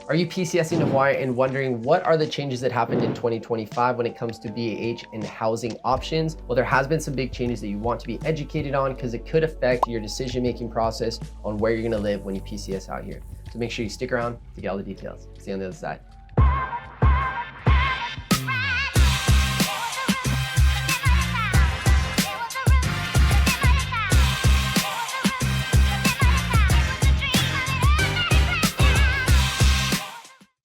Are you PCSing to Hawaii and wondering what are the changes that happened in 2025 when it comes to BAH and housing options? Well, there has been some big changes that you want to be educated on because it could affect your decision-making process on where you're gonna live when you PCS out here. So make sure you stick around to get all the details. See you on the other side.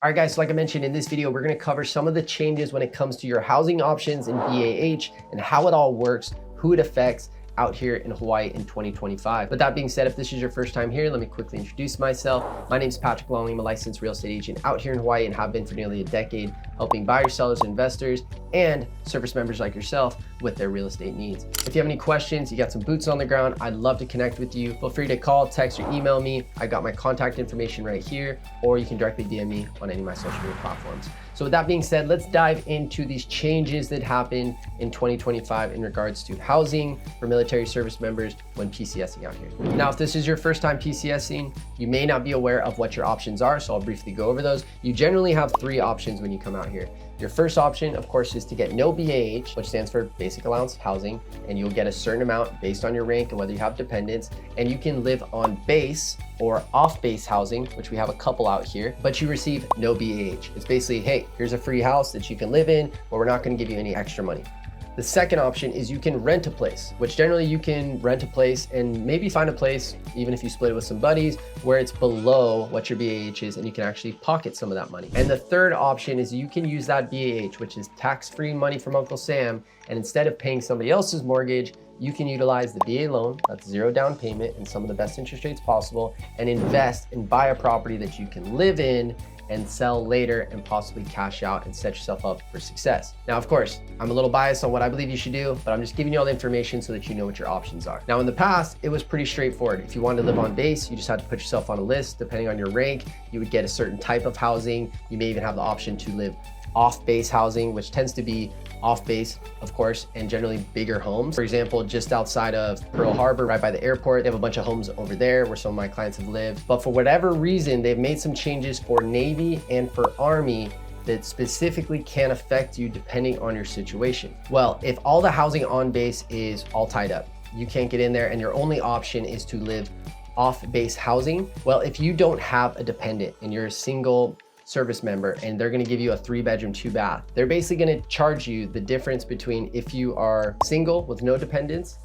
All right, guys, so like I mentioned in this video, we're gonna cover some of the changes when it comes to your housing options in BAH and how it all works, who it affects out here in Hawaii in 2025. But that being said, if this is your first time here, let me quickly introduce myself. My name is Patrick Longley. I'm a licensed real estate agent out here in Hawaii and have been for nearly a decade, helping buyers, sellers, investors, and service members like yourself with their real estate needs. If you have any questions, you got some boots on the ground, I'd love to connect with you. Feel free to call, text, or email me. I got my contact information right here, or you can directly DM me on any of my social media platforms. So with that being said, let's dive into these changes that happened in 2025 in regards to housing for military service members when PCSing out here. Now, if this is your first time PCSing, you may not be aware of what your options are, so I'll briefly go over those. You generally have three options when you come out here. Your first option, of course, is to get no BAH, which stands for basic allowance housing, and you'll get a certain amount based on your rank and whether you have dependents, and you can live on base or off-base housing, which we have a couple out here, but you receive no BAH. It's basically, hey, here's a free house that you can live in, but we're not gonna give you any extra money. The second option is you can rent a place, which generally you can rent a place and maybe find a place, even if you split it with some buddies, where it's below what your BAH is and you can actually pocket some of that money. And the third option is you can use that BAH, which is tax-free money from Uncle Sam, and instead of paying somebody else's mortgage, you can utilize the VA loan, that's zero down payment and some of the best interest rates possible, and invest and buy a property that you can live in and sell later and possibly cash out and set yourself up for success. Now, of course, I'm a little biased on what I believe you should do, but I'm just giving you all the information so that you know what your options are. Now, in the past, it was pretty straightforward. If you wanted to live on base, you just had to put yourself on a list. Depending on your rank, you would get a certain type of housing. You may even have the option to live off-base housing, which tends to be off-base, of course, and generally bigger homes. For example, just outside of Pearl Harbor, right by the airport, they have a bunch of homes over there where some of my clients have lived. But for whatever reason, they've made some changes for Navy and for Army that specifically can affect you depending on your situation. Well, if all the housing on base is all tied up, you can't get in there and your only option is to live off-base housing. Well, if you don't have a dependent and you're a single service member and they're gonna give you a 3-bedroom, 2-bath, they're basically gonna charge you the difference between if you are single with no dependents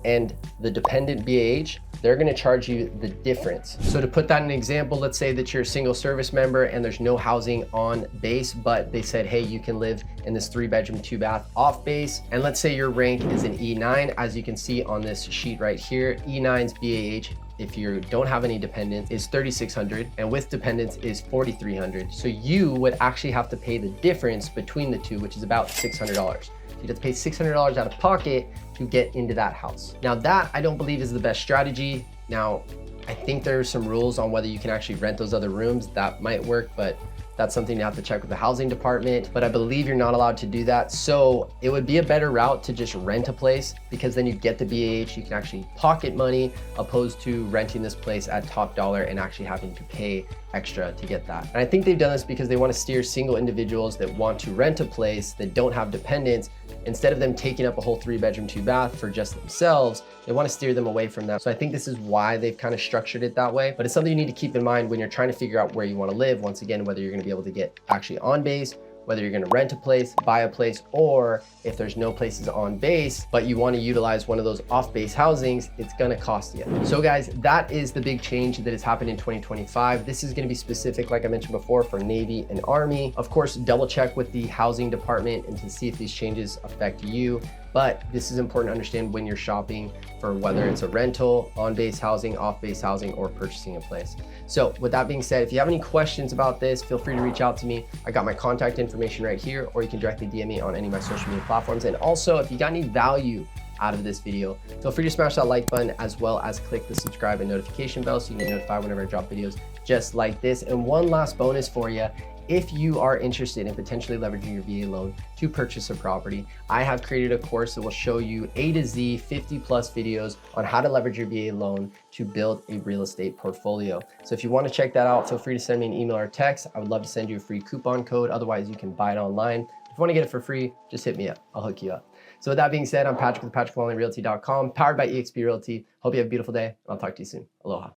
and the dependent BAH, they're gonna charge you the difference. So to put that in an example, let's say that you're a single service member and there's no housing on base, but they said, hey, you can live in this 3-bedroom, 2-bath off base. And let's say your rank is an E9, as you can see on this sheet right here. E9's BAH, if you don't have any dependents, is 3,600, and with dependents is 4,300. So you would actually have to pay the difference between the two, which is about $600. So you'd have to pay $600 out of pocket to get into that house. Now that I don't believe is the best strategy. Now, I think there's some rules on whether you can actually rent those other rooms. That might work, but that's something you have to check with the housing department, but I believe you're not allowed to do that. So it would be a better route to just rent a place, because then you get the BAH, you can actually pocket money, opposed to renting this place at top dollar and actually having to pay extra to get that. And I think they've done this because they want to steer single individuals that want to rent a place that don't have dependents. Instead of them taking up a whole 3-bedroom, 2-bath for just themselves, they want to steer them away from that. So I think this is why they've kind of structured it that way. But it's something you need to keep in mind when you're trying to figure out where you want to live. Once again, whether you're going to be able to get actually on base, whether you're going to rent a place, buy a place, or if there's no places on base, but you want to utilize one of those off-base housings, it's going to cost you. So guys, that is the big change that has happened in 2025. This is going to be specific, like I mentioned before, for Navy and Army. Of course, double check with the housing department and to see if these changes affect you. But this is important to understand when you're shopping for whether it's a rental, on-base housing, off-base housing, or purchasing a place. So with that being said, if you have any questions about this, feel free to reach out to me. I got my contact information right here, or you can directly DM me on any of my social media platforms. And also, if you got any value out of this video, feel free to smash that like button, as well as click the subscribe and notification bell so you can get notified whenever I drop videos just like this. And one last bonus for you. if you are interested in potentially leveraging your VA loan to purchase a property, I have created a course that will show you A to Z 50 plus videos on how to leverage your VA loan to build a real estate portfolio. So if you want to check that out, feel free to send me an email or text. I would love to send you a free coupon code. Otherwise, you can buy it online. If you want to get it for free, just hit me up. I'll hook you up. So with that being said, I'm Patrick with PatrickWallenRealty.com, powered by eXp Realty. Hope you have a beautiful day. I'll talk to you soon. Aloha.